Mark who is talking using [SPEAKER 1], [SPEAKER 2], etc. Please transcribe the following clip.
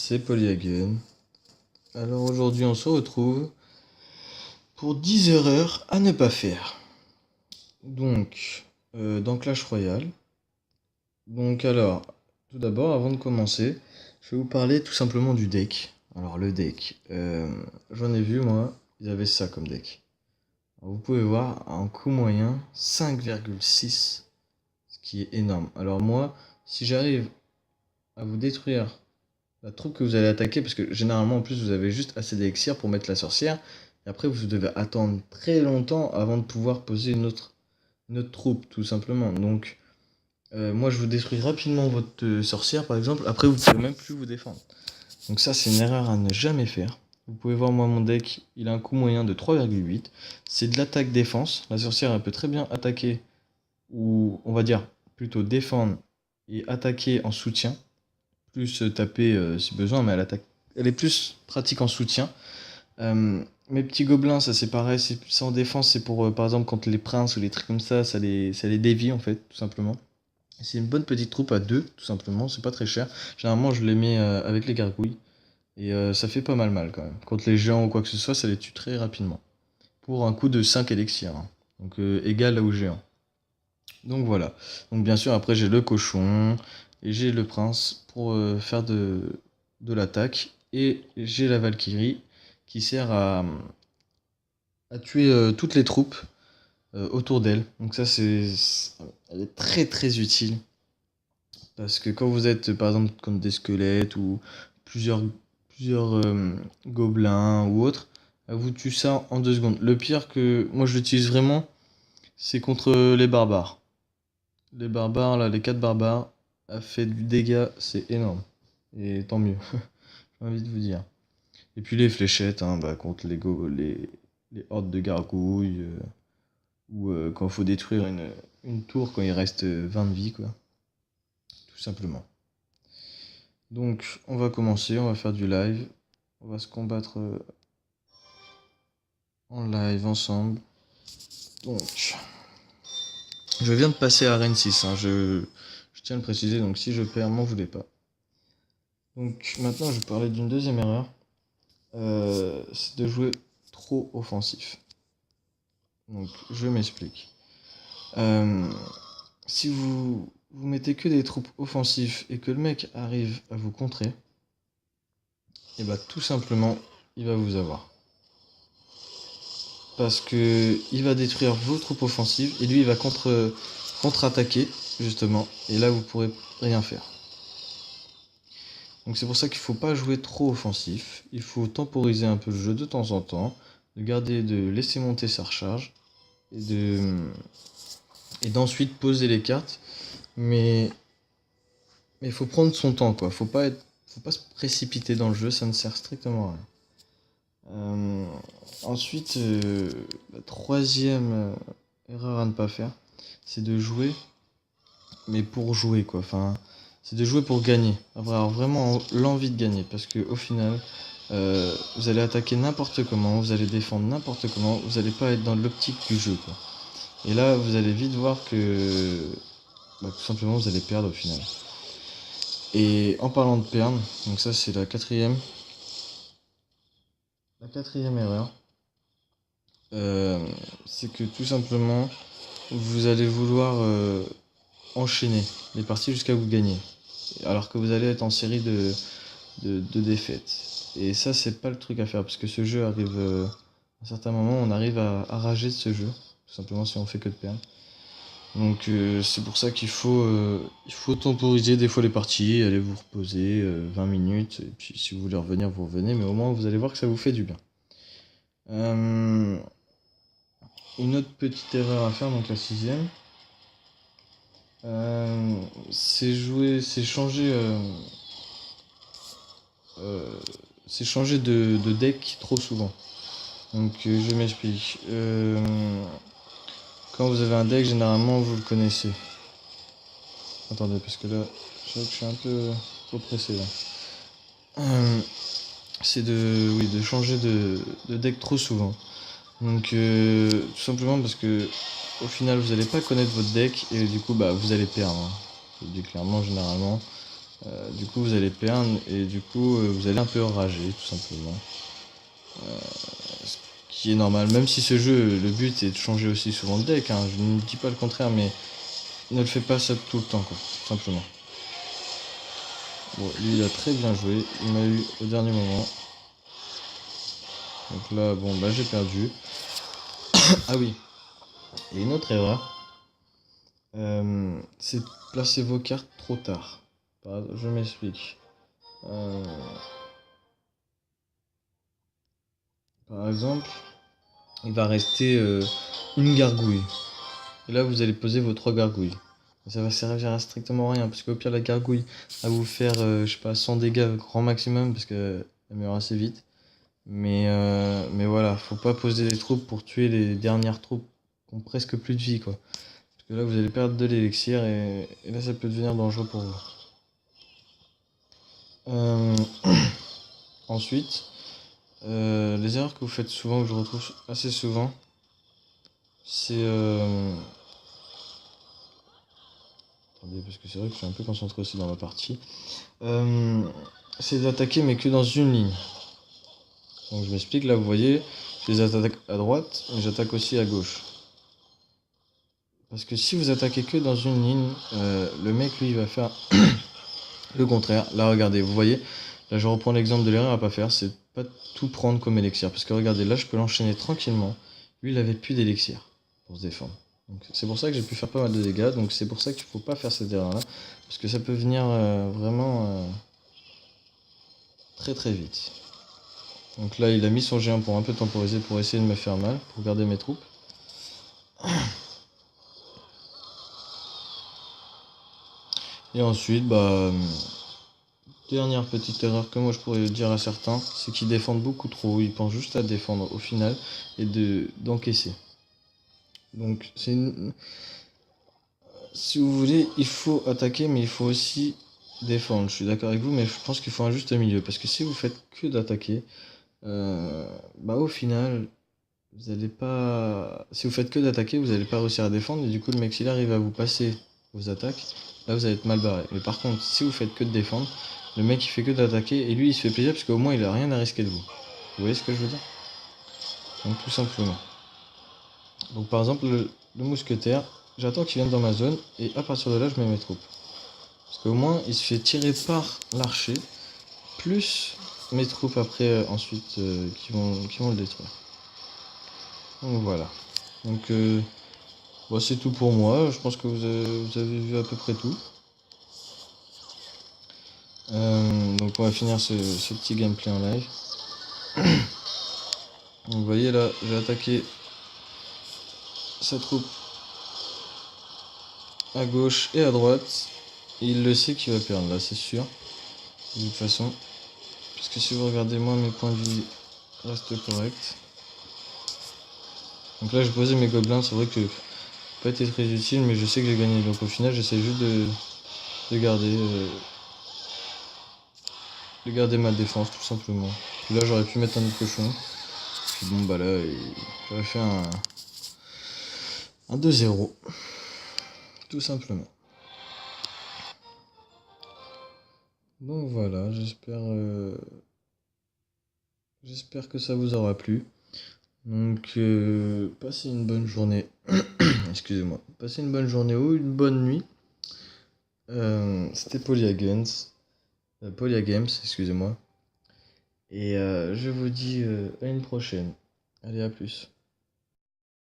[SPEAKER 1] c'est Polyhagen. Alors aujourd'hui on se retrouve pour 10 erreurs à ne pas faire. Donc, dans Clash Royale. Donc alors, tout d'abord, avant de commencer, je vais vous parler tout simplement du deck. Alors le deck, j'en ai vu moi, ils avaient ça comme deck. Alors, vous pouvez voir, en coût moyen, 5,6, ce qui est énorme. Alors moi, si j'arrive à vous détruire la troupe que vous allez attaquer, parce que généralement en plus vous avez juste assez d'élixir pour mettre la sorcière, et après vous devez attendre très longtemps avant de pouvoir poser une autre troupe, tout simplement. Donc moi je vous détruis rapidement votre sorcière par exemple, après vous pouvez même plus vous défendre. Donc ça c'est une erreur à ne jamais faire. Vous pouvez voir moi mon deck, il a un coût moyen de 3,8. C'est de l'attaque défense, la sorcière elle peut très bien attaquer, ou on va dire plutôt défendre et attaquer en soutien, plus taper si besoin, mais elle est plus pratique en soutien. Mes petits gobelins, ça c'est pareil, c'est en défense, c'est pour par exemple contre les princes ou les trucs comme ça les dévie en fait, tout simplement. C'est une bonne petite troupe à 2, tout simplement, c'est pas très cher. Généralement je les mets avec les gargouilles, et ça fait pas mal quand même. Contre les géants ou quoi que ce soit, ça les tue très rapidement. Pour un coût de 5 élixirs, hein. Donc égal aux géants. Donc voilà. Donc bien sûr après j'ai le cochon et j'ai le prince pour faire de l'attaque. Et j'ai la Valkyrie qui sert à tuer toutes les troupes autour d'elle. Donc ça elle est très utile. Parce que quand vous êtes par exemple contre des squelettes ou plusieurs gobelins ou autres, elle vous tue ça en 2 secondes. Le pire que moi je l'utilise vraiment, c'est contre les barbares. Les barbares, là, les 4 barbares, a fait du dégât, c'est énorme. Et tant mieux, j'ai envie de vous dire. Et puis les fléchettes, hein, bah, contre les hordes de gargouilles, ou quand il faut détruire une tour quand il reste 20 de vie, quoi. Tout simplement. Donc, on va commencer, on va faire du live. On va se combattre en live ensemble. Donc, je viens de passer à Arène 6, hein, je tiens à le préciser, donc si je perds, m'en voulez pas. Donc maintenant, je vais parler d'une deuxième erreur. C'est de jouer trop offensif. Donc je m'explique. Si vous mettez que des troupes offensives et que le mec arrive à vous contrer, et bah tout simplement, il va vous avoir. Parce que il va détruire vos troupes offensives et lui il va contre-attaquer justement. Et là vous pourrez rien faire. Donc c'est pour ça qu'il ne faut pas jouer trop offensif. Il faut temporiser un peu le jeu de temps en temps, de laisser monter sa recharge et d'ensuite poser les cartes. Mais il faut prendre son temps, quoi. Faut pas se précipiter dans le jeu, ça ne sert strictement à rien. Ensuite, la troisième erreur à ne pas faire, c'est de jouer, mais pour jouer, quoi. Enfin, c'est de jouer pour gagner, avoir vraiment l'envie de gagner, parce que au final, vous allez attaquer n'importe comment, vous allez défendre n'importe comment, vous n'allez pas être dans l'optique du jeu, quoi. Et là, vous allez vite voir que, tout simplement, vous allez perdre au final. Et en parlant de perdre, donc ça c'est la quatrième erreur, c'est que tout simplement, vous allez vouloir enchaîner les parties jusqu'à vous gagner, alors que vous allez être en série de défaites. Et ça c'est pas le truc à faire, parce que ce jeu arrive à un certain moment, on arrive à rager de ce jeu, tout simplement si on fait que de perdre. Donc c'est pour ça qu'il faut temporiser des fois les parties, aller vous reposer 20 minutes, et puis si vous voulez revenir, vous revenez, mais au moins vous allez voir que ça vous fait du bien. Une autre petite erreur à faire, donc la sixième, c'est changer de deck trop souvent. Donc je m'explique. Quand vous avez un deck, généralement vous le connaissez. Attendez, parce que là, je suis un peu trop pressé là. C'est de changer de deck trop souvent. Donc tout simplement parce que au final vous n'allez pas connaître votre deck et du coup vous allez perdre, hein. Je le dis clairement généralement. Du coup vous allez perdre et du coup vous allez un peu rager tout simplement. Ce qui est normal, même si ce jeu, le but est de changer aussi souvent de deck, hein, je ne dis pas le contraire, mais ne le fais pas ça tout le temps, quoi, tout simplement. Bon, lui il a très bien joué, il m'a eu au dernier moment. Donc là, bon, bah j'ai perdu. Ah oui, et une autre erreur, c'est de placer vos cartes trop tard. Je m'explique. Par exemple, il va rester une gargouille. Et là, vous allez poser vos 3 gargouilles. Ça va servir à strictement rien, parce qu'au pire, la gargouille va vous faire, je sais pas, 100 dégâts grand maximum, parce qu'elle meurt assez vite. Mais voilà, faut pas poser des troupes pour tuer les dernières troupes qui ont presque plus de vie, quoi. Parce que là, vous allez perdre de l'élixir, et là, ça peut devenir dangereux pour vous. Euh, Ensuite, les erreurs que vous faites souvent, que je retrouve assez souvent, c'est... Attendez, parce que c'est vrai que je suis un peu concentré aussi dans ma partie. C'est d'attaquer, mais que dans une ligne. Donc je m'explique, là vous voyez, je les attaque à droite, mais j'attaque aussi à gauche. Parce que si vous attaquez que dans une ligne, le mec lui il va faire le contraire. Là regardez, vous voyez, là je reprends l'exemple de l'erreur à pas faire, c'est pas tout prendre comme élixir. Parce que regardez, là je peux l'enchaîner tranquillement. Lui il avait plus d'élixir pour se défendre. C'est pour ça que j'ai pu faire pas mal de dégâts, donc c'est pour ça qu'il faut pas faire cette erreur là. Parce que ça peut venir vraiment très très vite. Donc là il a mis son géant pour un peu temporiser, pour essayer de me faire mal, pour garder mes troupes. Et ensuite, dernière petite erreur que moi je pourrais dire à certains, c'est qu'ils défendent beaucoup trop, ils pensent juste à défendre au final et d'encaisser. Donc si vous voulez, il faut attaquer mais il faut aussi défendre. Je suis d'accord avec vous, mais je pense qu'il faut un juste milieu. Parce que si vous faites que d'attaquer, au final, vous allez pas. Si vous faites que d'attaquer, vous n'allez pas réussir à défendre et du coup le mec s'il arrive à vous passer vos attaques, là vous allez être mal barré. Mais par contre, si vous faites que de défendre, le mec il fait que d'attaquer et lui il se fait plaisir parce qu'au moins il a rien à risquer de vous. Vous voyez ce que je veux dire? Donc tout simplement. Donc par exemple le mousquetaire, j'attends qu'il vienne dans ma zone et à partir de là je mets mes troupes. Parce qu'au moins il se fait tirer par l'archer, plus mes troupes après ensuite qui vont le détruire. Donc voilà. Donc c'est tout pour moi, je pense que vous avez vu à peu près tout. Donc on va finir ce petit gameplay en live. Donc vous voyez là, j'ai attaqué sa troupe à gauche et à droite. Et il le sait qu'il va perdre là, c'est sûr. De toute façon. Parce que si vous regardez moi, mes points de vie restent corrects. Donc là j'ai posé mes gobelins, c'est vrai que ça n'a pas été très utile, mais je sais que j'ai gagné. Donc au final j'essaie juste de garder ma défense tout simplement. Puis là j'aurais pu mettre un autre cochon. Puis bon bah là j'aurais fait un 2-0. Tout simplement. Donc voilà, j'espère que ça vous aura plu. Donc passez une bonne journée. Excusez-moi. Passez une bonne journée ou une bonne nuit. C'était Polyagames, excusez-moi. Et je vous dis à une prochaine. Allez, à plus.